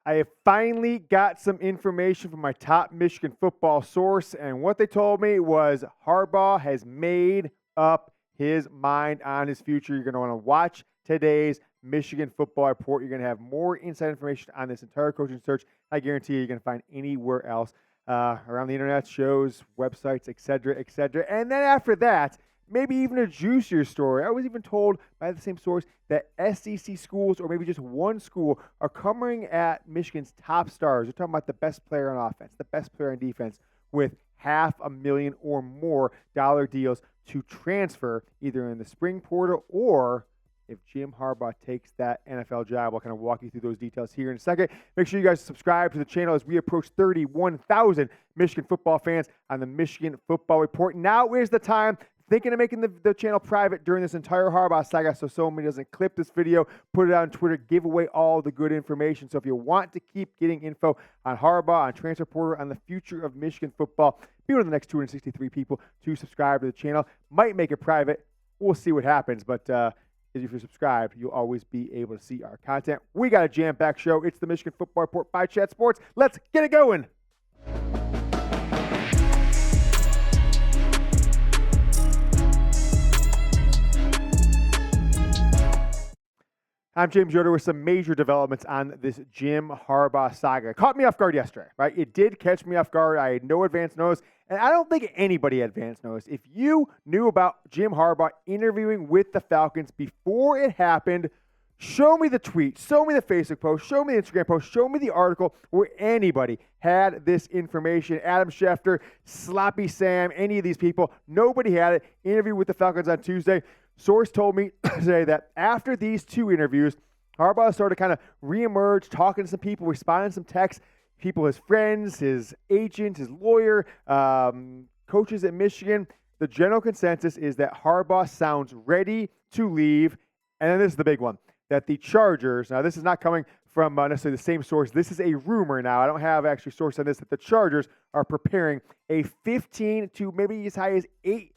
I have finally got some information from my top Michigan football source, and what they told me was Harbaugh has made up his mind on his future. You're going to want to watch today's Michigan football report. You're going to have more inside information on this entire coaching search. I guarantee you're going to find anywhere else around the internet, shows, websites, etc., etc. And then after that, maybe even a juicier story. I was even told by the same source that SEC schools, or maybe just one school, are coming at Michigan's top stars. They're talking about the best player on offense, the best player on defense, with $500,000 or more dollar deals to transfer either in the spring portal or if Jim Harbaugh takes that NFL job. I'll kind of walk you through those details here in a second. Make sure you guys subscribe to the channel as we approach 31,000 Michigan football fans on the Michigan Football Report. Now is the time. Thinking of making the channel private during this entire Harbaugh saga so somebody doesn't clip this video, put it on Twitter, give away all the good information. So if you want to keep getting info on Harbaugh, on transfer portal, on the future of Michigan football, be one of the next 263 people to subscribe to the channel. Might make it private. We'll see what happens. But if you're subscribed, you'll always be able to see our content. We got a jam-packed show. It's the Michigan Football Report by Chat Sports. Let's get it going. I'm James Yoder with some major developments on this Jim Harbaugh saga. It caught me off guard yesterday, right? It did catch me off guard. I had no advance notice, and I don't think anybody had advance notice. If you knew about Jim Harbaugh interviewing with the Falcons before it happened, show me the tweet, show me the Facebook post, show me the Instagram post, show me the article where anybody had this information. Adam Schefter, Sloppy Sam, any of these people, nobody had it. Interview with the Falcons on Tuesday. Source told me today that after these two interviews, Harbaugh started kind of reemerge, talking to some people, responding to some texts, people, his friends, his agent, his lawyer, coaches at Michigan. The general consensus is that Harbaugh sounds ready to leave. And then this is the big one, that the Chargers, now this is not coming from necessarily the same source. This is a rumor now. I don't have actually source on this, that the Chargers are preparing a 15 to maybe as high as $18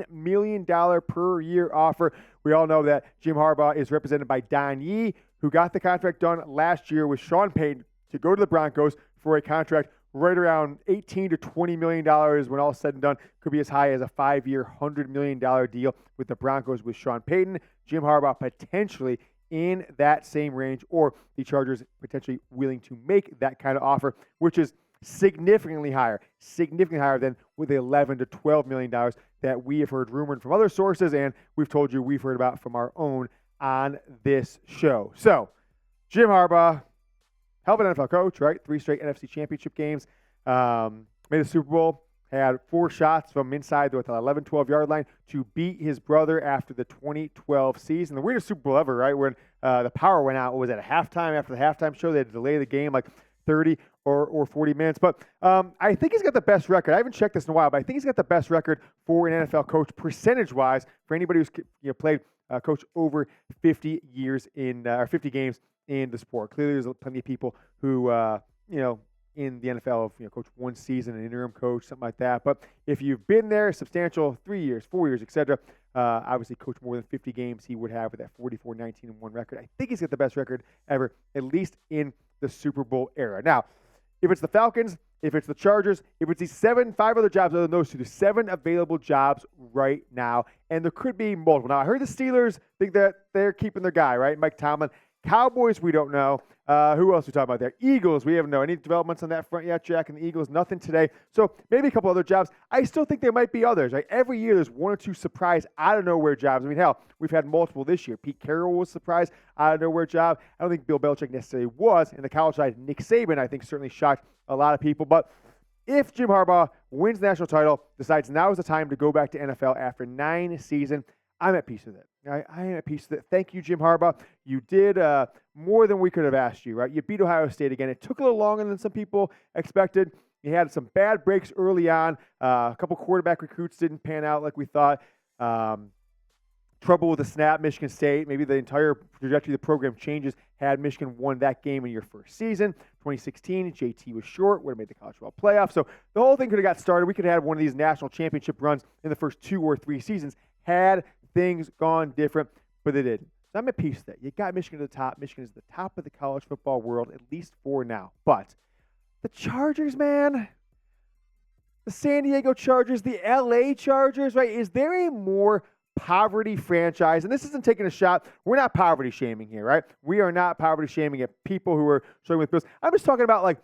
million per year offer. We all know that Jim Harbaugh is represented by Don Yee, who got the contract done last year with Sean Payton to go to the Broncos for a contract right around $18 to $20 million when all is said and done. Could be as high as a 5-year, $100 million deal with the Broncos with Sean Payton. Jim Harbaugh potentially in that same range, or the Chargers potentially willing to make that kind of offer, which is significantly higher than with the $11 to $12 million that we have heard rumored from other sources, and we've told you we've heard about from our own on this show. So, Jim Harbaugh, hell of an NFL coach, right? 3 straight NFC Championship games, made the Super Bowl, had 4 shots from inside the 11, 12-yard line to beat his brother after the 2012 season. The weirdest Super Bowl ever, right? When the power went out, was at a halftime. After the halftime show, they had to delay the game like 30 or 40 minutes. But I think he's got the best record. I haven't checked this in a while, but I think he's got the best record for an NFL coach percentage-wise for anybody who's played coach over 50 years or 50 games in the sport. Clearly, there's plenty of people who in the NFL have coach one season, an interim coach, something like that. But if you've been there, substantial 3 years, 4 years, etc., obviously coach more than 50 games, he would have with that 44-19-1 record. I think he's got the best record ever, at least in the Super Bowl era. Now, if it's the Falcons, if it's the Chargers, if it's these 5 other jobs other than those two, there's 7 available jobs right now, and there could be multiple. Now, I heard the Steelers think that they're keeping their guy, right? Mike Tomlin. Cowboys, we don't know. Who else are we talking about there? Eagles, we haven't know. Any developments on that front yet, Jack? And the Eagles, nothing today. So maybe a couple other jobs. I still think there might be others. Right? Every year there's 1 or 2 surprise out of nowhere jobs. I mean, hell, we've had multiple this year. Pete Carroll was surprised out of nowhere job. I don't think Bill Belichick necessarily was. In the college side, Nick Saban, I think, certainly shocked a lot of people. But if Jim Harbaugh wins the national title, decides now is the time to go back to NFL after 9 seasons, I'm at peace with it. I am at peace with it. Thank you, Jim Harbaugh. You did more than we could have asked you, right? You beat Ohio State again. It took a little longer than some people expected. You had some bad breaks early on. A couple quarterback recruits didn't pan out like we thought. Trouble with the snap, Michigan State. Maybe the entire trajectory of the program changes had Michigan won that game in your first season. 2016, JT was short, would have made the college football playoff. So the whole thing could have got started. We could have had one of these national championship runs in the first 2 or 3 seasons had things gone different, but they didn't. So I'm at peace with that. You got Michigan at the top. Michigan is the top of the college football world, at least for now. But the Chargers, man, the San Diego Chargers, the LA Chargers, right? Is there a more poverty franchise? And this isn't taking a shot. We're not poverty shaming here, right? We are not poverty shaming at people who are struggling with bills. I'm just talking about like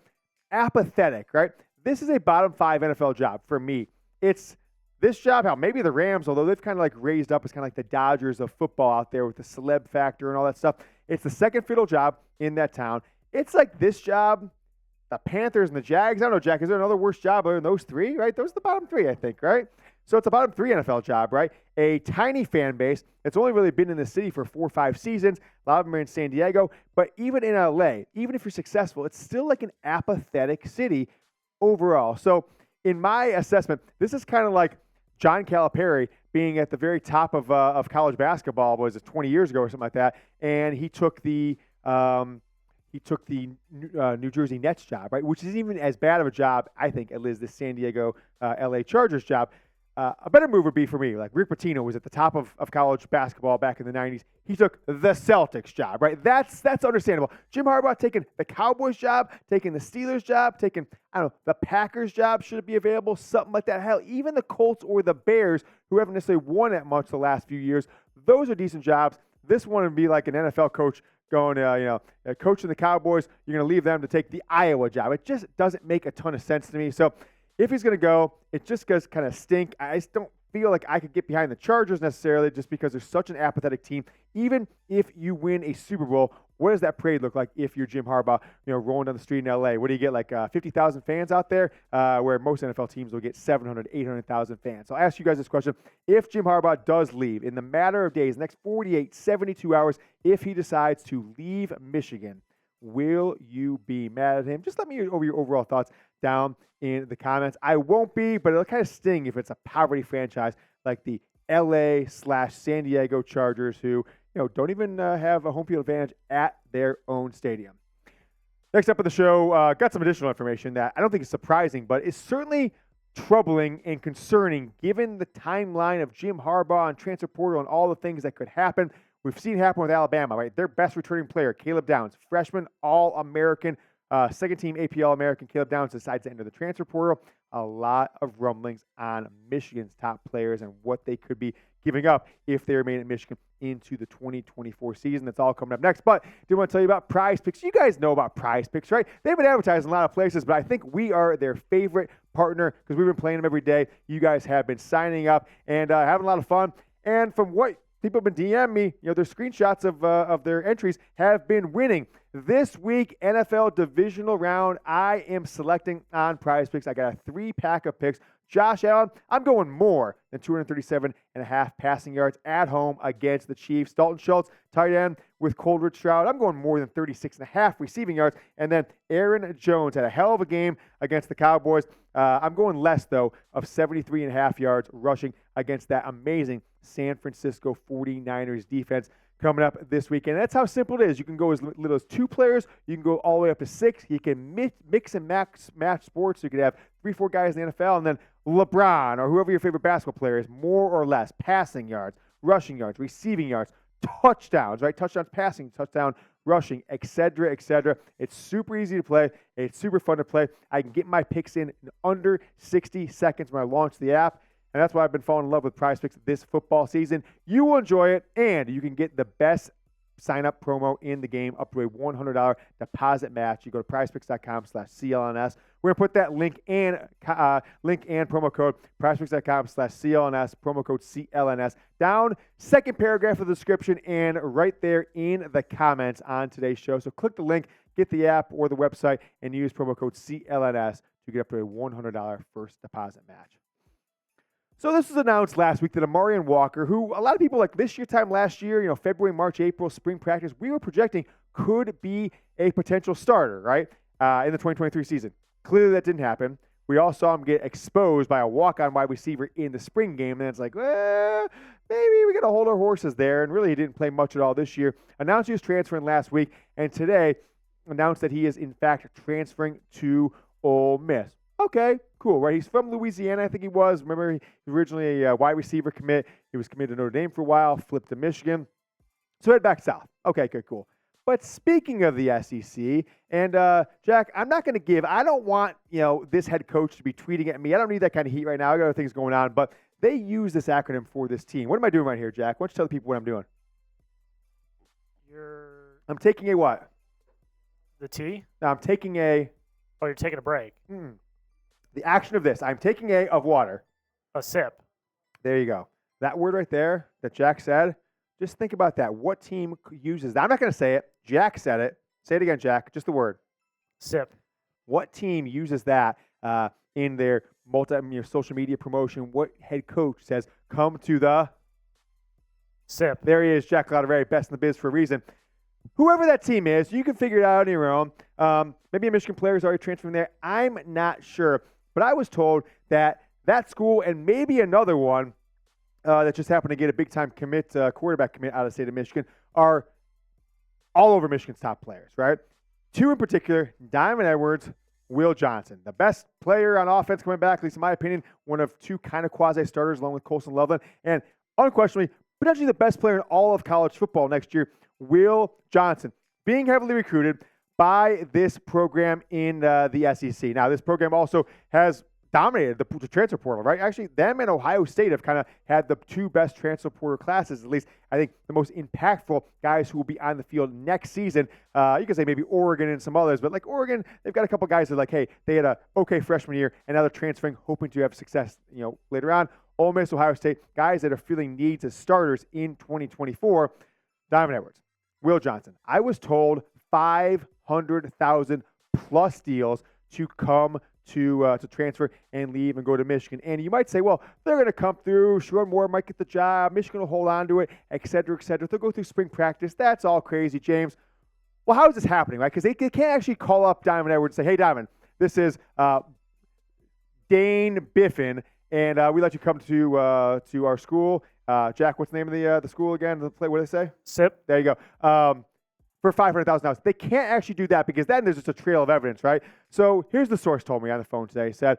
apathetic, right? This is a bottom 5 NFL job for me. It's this job, how maybe the Rams, although they've kind of like raised up as kind of like the Dodgers of football out there with the celeb factor and all that stuff. It's the second fiddle job in that town. It's like this job, the Panthers and the Jags. I don't know, Jack, is there another worse job other than those three, right? Those are the bottom 3, I think, right? So it's a bottom 3 NFL job, right? A tiny fan base. It's only really been in the city for 4 or 5 seasons. A lot of them are in San Diego. But even in LA, even if you're successful, it's still like an apathetic city overall. So in my assessment, this is kind of like John Calipari being at the very top of college basketball, was it 20 years ago or something like that, and he took the New Jersey Nets job, right, which isn't even as bad of a job, I think, as the San Diego LA Chargers job. A better move would be for me, like Rick Pitino was at the top of college basketball back in the 90s. He took the Celtics job, right? That's understandable. Jim Harbaugh taking the Cowboys job, taking the Steelers job, taking, I don't know, the Packers job, should it be available? Something like that. Hell, even the Colts or the Bears, who haven't necessarily won that much the last few years, those are decent jobs. This one would be like an NFL coach going, coaching the Cowboys. You're going to leave them to take the Iowa job. It just doesn't make a ton of sense to me. So if he's going to go, it just does kind of stink. I just don't feel like I could get behind the Chargers necessarily just because they're such an apathetic team. Even if you win a Super Bowl, what does that parade look like if you're Jim Harbaugh, rolling down the street in L.A.? What do you get, like 50,000 fans out there, where most NFL teams will get 700, 800,000 fans? So I'll ask you guys this question. If Jim Harbaugh does leave in the matter of days, next 48, 72 hours, if he decides to leave Michigan, will you be mad at him? Just let me know your overall thoughts down in the comments. I won't be, but it'll kind of sting if it's a poverty franchise like the LA/San Diego Chargers, who don't even have a home field advantage at their own stadium. Next up on the show, got some additional information that I don't think is surprising, but is certainly troubling and concerning given the timeline of Jim Harbaugh and transfer portal and all the things that could happen. We've seen it happen with Alabama, right? Their best returning player, Caleb Downs, freshman All-American, second-team AP All-American, Caleb Downs decides to enter the transfer portal. A lot of rumblings on Michigan's top players and what they could be giving up if they remain at Michigan into the 2024 season. That's all coming up next. But I do want to tell you about Prize Picks. You guys know about Prize Picks, right? They've been advertised in a lot of places, but I think we are their favorite partner because we've been playing them every day. You guys have been signing up and having a lot of fun. And from what people have been DMing me, their screenshots of their entries have been winning. This week, NFL divisional round, I am selecting on Prize Picks. I got a 3-pack of picks. Josh Allen, I'm going more than 237.5 passing yards at home against the Chiefs. Dalton Schultz, tight end with Coleridge Stroud. I'm going more than 36.5 receiving yards. And then Aaron Jones had a hell of a game against the Cowboys. I'm going less, though, of 73.5 yards rushing against that amazing San Francisco 49ers defense coming up this weekend. That's how simple it is. You can go as little as 2 players. You can go all the way up to 6. You can mix and match sports. You could have 3-4 guys in the NFL, and then LeBron or whoever your favorite basketball player is, more or less passing yards, rushing yards, receiving yards, touchdowns, right? Touchdowns passing, touchdown rushing, etc., etc. It's super easy to play. It's super fun to play. I can get my picks in under 60 seconds when I launch the app. And that's why I've been falling in love with Prize Picks this football season. You will enjoy it, and you can get the best sign-up promo in the game, up to a $100 deposit match. You go to prizepicks.com/CLNS. We're going to put that link and promo code, prizepicks.com/CLNS, promo code CLNS, down second paragraph of the description and right there in the comments on today's show. So click the link, get the app or the website, and use promo code CLNS to get up to a $100 first deposit match. So this was announced last week that Amarian Walker, who a lot of people like this time last year, February, March, April, spring practice, we were projecting could be a potential starter, right, in the 2023 season. Clearly that didn't happen. We all saw him get exposed by a walk-on wide receiver in the spring game, and it's like, well, maybe we got to hold our horses there, and really he didn't play much at all this year. Announced he was transferring last week, and today announced that he is, in fact, transferring to Ole Miss. Okay, cool, right? He's from Louisiana, I think he was. Remember, he was originally a wide receiver commit. He was committed to Notre Dame for a while, flipped to Michigan. So head back south. Okay, good, cool. But speaking of the SEC, and Jack, I don't want, this head coach to be tweeting at me. I don't need that kind of heat right now. I got other things going on, but they use this acronym for this team. What am I doing right here, Jack? Why don't you tell the people what I'm doing? I'm taking a what? The T? No, I'm taking a... Oh, you're taking a break. The action of this. I'm taking a of water. A sip. There you go. That word right there that Jack said, just think about that. What team uses that? I'm not going to say it. Jack said it. Say it again, Jack. Just the word. Sip. What team uses that in their social media promotion? What head coach says, come to the... Sip. There he is, Jack Lauderberry, best in the biz for a reason. Whoever that team is, you can figure it out on your own. Maybe a Michigan player is already transferring there. I'm not sure. But I was told that school and maybe another one that just happened to get a big-time quarterback commit out of the state of Michigan are all over Michigan's top players, right? Two in particular, Diamond Edwards, Will Johnson. The best player on offense coming back, at least in my opinion, one of two kind of quasi-starters along with Colson Loveland. And unquestionably, potentially the best player in all of college football next year, Will Johnson, being heavily recruited by this program in the SEC. Now, this program also has dominated the transfer portal, right? Actually, them and Ohio State have kind of had the two best transfer portal classes, at least I think the most impactful guys who will be on the field next season. You can say maybe Oregon and some others, but like Oregon, they've got a couple guys that are like, hey, they had a okay freshman year, and now they're transferring, hoping to have success, later on. Ole Miss, Ohio State, guys that are feeling needs as starters in 2024. Diamond Edwards, Will Johnson. I was told 500,000 plus deals to come to transfer and leave and go to Michigan. And you might say, well, they're going to come through. Sherrod Moore might get the job. Michigan will hold on to it, et cetera, et cetera. They'll go through spring practice. That's all crazy, James. Well, how is this happening, right? Because they can't actually call up Diamond Edwards and say, hey, Diamond, this is Dane Biffin, and we let you come to our school. Jack, what's the name of the school again? What do they say? Sip. There you go. For $500,000. They can't actually do that because then there's just a trail of evidence, right? So here's the source told me on the phone today. He said,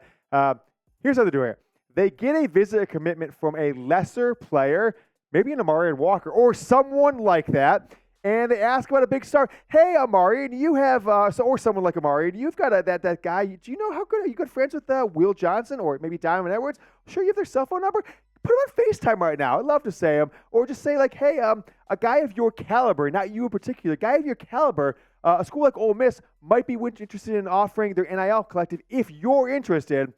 here's how they're doing it. They get a visit commitment from a lesser player, maybe an Amarian Walker or someone like that, and they ask about a big star. Hey, Amarian, you have, or someone like Amarian, you've got that guy. Do you know how good, are you good friends with Will Johnson or maybe Diamond Edwards? Sure, you have their cell phone number? Put him on FaceTime right now. I'd love to say him. Or just say, like, hey, a guy of your caliber, not you in particular, a guy of your caliber, a school like Ole Miss might be interested in offering their NIL collective. If you're interested,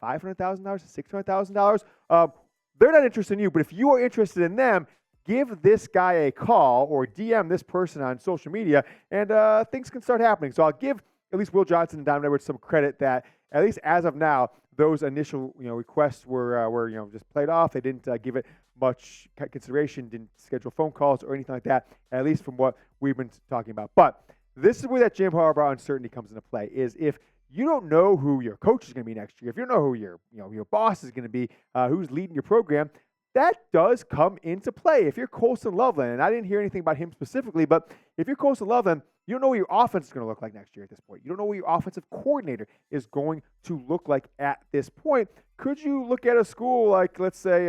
$500,000, $600,000, they're not interested in you. But if you are interested in them, give this guy a call or DM this person on social media, and things can start happening. So I'll give at least Will Johnson and Diamond Edwards some credit that, at least as of now, those initial requests were just played off. They didn't give it much consideration, didn't schedule phone calls or anything like that, at least from what we've been talking about. But this is where that Jim Harbaugh uncertainty comes into play, is if you don't know who your coach is going to be next year, if you don't know who your boss is going to be, who's leading your program, that does come into play. If you're Colson Loveland, and I didn't hear anything about him specifically, but if you're Colson Loveland, you don't know what your offense is going to look like next year at this point. You don't know what your offensive coordinator is going to look like at this point. Could you look at a school like, let's say,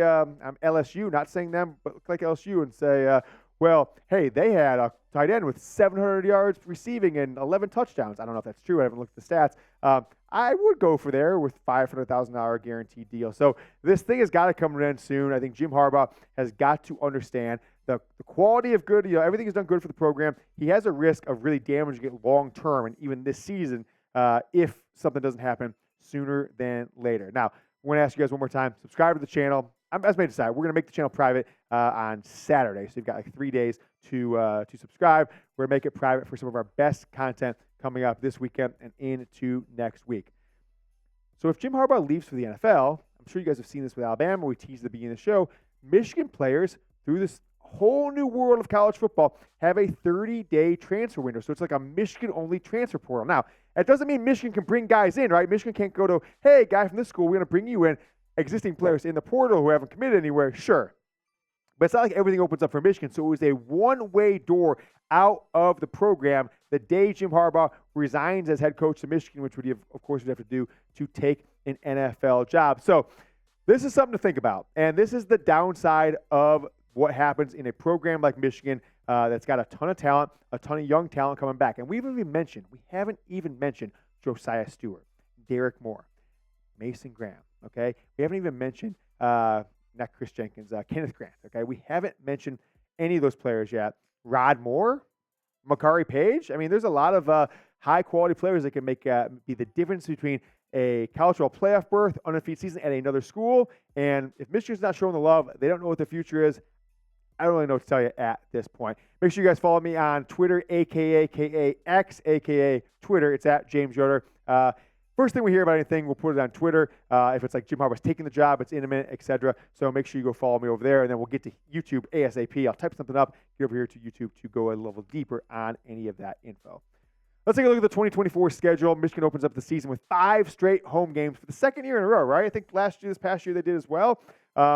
LSU, not saying them, but look like LSU and say, well, hey, they had a tight end with 700 yards receiving and 11 touchdowns. I don't know if that's true. I haven't looked at the stats. I would go for there with $500,000 guaranteed deal. So this thing has got to come to an end soon. I think Jim Harbaugh has got to understand the quality of good. Everything is done good for the program. He has a risk of really damaging it long term, and even this season, if something doesn't happen sooner than later. Now, I want to ask you guys one more time: subscribe to the channel. As may decide, we're going to make the channel private on Saturday, so you've got like 3 days to subscribe. We're going to make it private for some of our best content coming up this weekend and into next week. So if Jim Harbaugh leaves for the NFL, I'm sure you guys have seen this with Alabama. We teased at the beginning of the show. Michigan players, through this whole new world of college football, have a 30-day transfer window. So it's like a Michigan-only transfer portal. Now, that doesn't mean Michigan can bring guys in, right? Michigan can't go to, hey, guy from this school, we're going to bring you in. Existing players in the portal who haven't committed anywhere, sure. But it's not like everything opens up for Michigan. So it was a one-way door out of the program the day Jim Harbaugh resigns as head coach of Michigan, which would he, of course, would have to do to take an NFL job. So this is something to think about. And this is the downside of what happens in a program like Michigan that's got a ton of talent, a ton of young talent coming back. And we haven't even mentioned Josiah Stewart, Derek Moore, Mason Graham, okay? We haven't even mentioned, not Chris Jenkins, Kenneth Grant, okay? We haven't mentioned any of those players yet. Rod Moore, Makari Page. I mean, there's a lot of high-quality players that can make be the difference between a college football playoff berth, undefeated season at another school. And if Michigan's not showing the love, they don't know what the future is. I don't really know what to tell you at this point. Make sure you guys follow me on Twitter, a.k.a. KAX, a.k.a. Twitter. It's at James Yoder. First thing we hear about anything, we'll put it on Twitter. If it's like Jim Harbaugh's taking the job, it's imminent, etc. So make sure you go follow me over there, and then we'll get to YouTube ASAP. I'll type something up, get over here to YouTube to go a level deeper on any of that info. Let's take a look at the 2024 schedule. Michigan opens up the season with 5 straight home games for the second year in a row, right? I think this past year they did as well,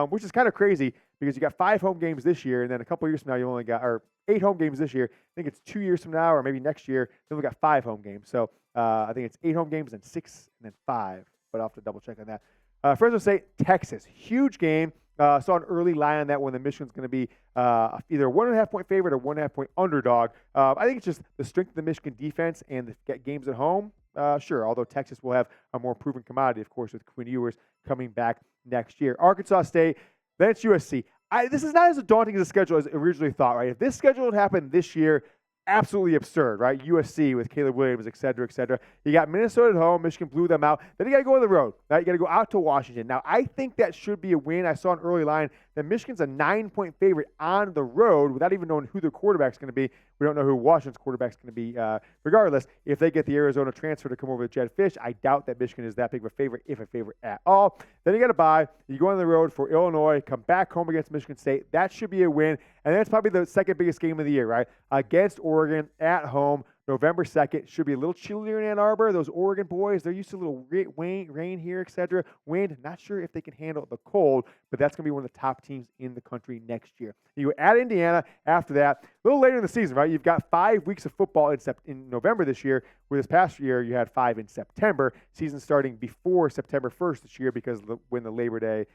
which is kind of crazy because you got 5 home games this year, and then a couple years from now you only got, or 8 home games this year. I think it's 2 years from now, or maybe next year, then we got 5 home games. So I think it's 8 home games and 6 and then 5, but I'll have to double check on that. Fresno State, Texas, huge game. Saw an early line on that one. The Michigan's going to be either a 1.5 point favorite or 1.5 point underdog. I think it's just the strength of the Michigan defense and the games at home. Sure, although Texas will have a more proven commodity, of course, with Quinn Ewers coming back next year. Arkansas State, then it's USC. This is not as daunting as the schedule as originally thought, right? If this schedule had happened this year, absolutely absurd, right? USC with Caleb Williams, et cetera, et cetera. You got Minnesota at home. Michigan blew them out. Then you got to go on the road. Right? You got to go out to Washington. Now, I think that should be a win. I saw an early line that Michigan's a 9-point favorite on the road without even knowing who their quarterback's going to be. We don't know who Washington's quarterback's going to be. Regardless, if they get the Arizona transfer to come over with Jed Fish, I doubt that Michigan is that big of a favorite, if a favorite at all. Then you got to bye. You go on the road for Illinois, come back home against Michigan State. That should be a win. And then it's probably the second biggest game of the year, right? Against Oregon at home. November 2nd. Should be a little chillier in Ann Arbor. Those Oregon boys, they're used to a little rain here, etc. Wind, not sure if they can handle the cold, but that's going to be one of the top teams in the country next year. You go at Indiana after that. A little later in the season, right? You've got 5 weeks of football in November this year, where this past year you had 5 in September. Season starting before September 1st this year because when the Labor Day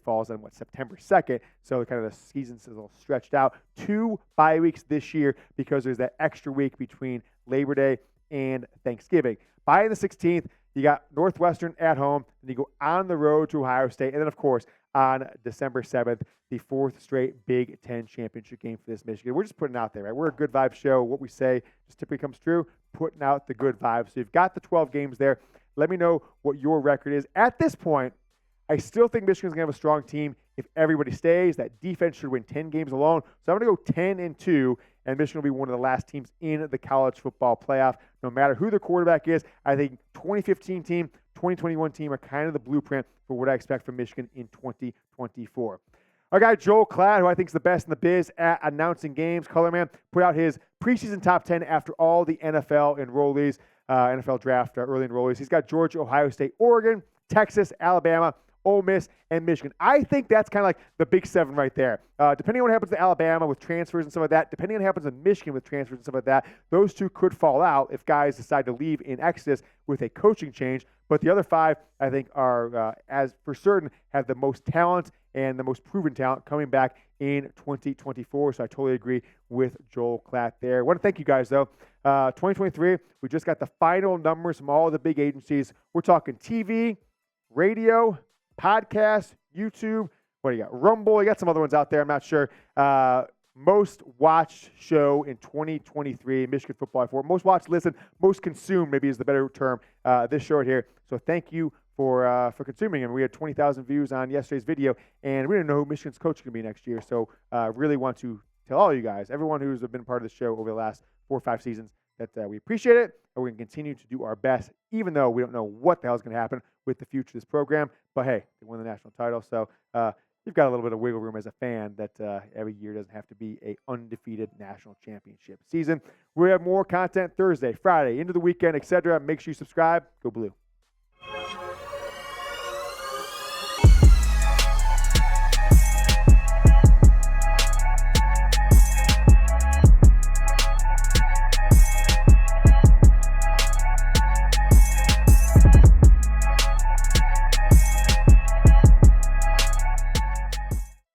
falls on September 2nd. So kind of the season's a little stretched out. 2 bye weeks this year because there's that extra week between Labor Day and Thanksgiving. By the 16th, you got Northwestern at home, and you go on the road to Ohio State, and then, of course, on December 7th, the 4th straight Big Ten championship game for this Michigan. We're just putting it out there, right? We're a good vibe show. What we say just typically comes true, putting out the good vibes. So you've got the 12 games there. Let me know what your record is. At this point, I still think Michigan's going to have a strong team if everybody stays. That defense should win 10 games alone. So I'm going to go 10-2, and Michigan will be one of the last teams in the college football playoff. No matter who the quarterback is, I think 2015 team, 2021 team are kind of the blueprint for what I expect from Michigan in 2024. Our guy Joel Klatt, who I think is the best in the biz at announcing games, Colorman, put out his preseason top 10 after all the NFL enrollees, NFL draft early enrollees. He's got Georgia, Ohio State, Oregon, Texas, Alabama, Ole Miss, and Michigan. I think that's kind of like the big 7 right there. Depending on what happens to Alabama with transfers and stuff like that, depending on what happens in Michigan with transfers and stuff like that, those 2 could fall out if guys decide to leave in Exodus with a coaching change. But the other 5, I think, are, as for certain, have the most talent and the most proven talent coming back in 2024. So I totally agree with Joel Klatt there. I want to thank you guys, though. 2023, we just got the final numbers from all the big agencies. We're talking TV, radio, podcast, YouTube. What do you got? Rumble. You got some other ones out there. I'm not sure. Most watched show in 2023, Michigan Football 4. Most watched, listen, most consumed maybe is the better term, this show right here. So thank you for consuming them. We had 20,000 views on yesterday's video, and we didn't know who Michigan's coach is going to be next year. So really want to tell all you guys, everyone who's been part of the show over the last 4 or 5 seasons, that we appreciate it, and we're going to continue to do our best, even though we don't know what the hell is going to happen with the future of this program. But hey, they won the national title, so you've got a little bit of wiggle room as a fan that every year doesn't have to be a undefeated national championship season. We have more content Thursday, Friday, into the weekend, etc. Make sure you subscribe. Go Blue.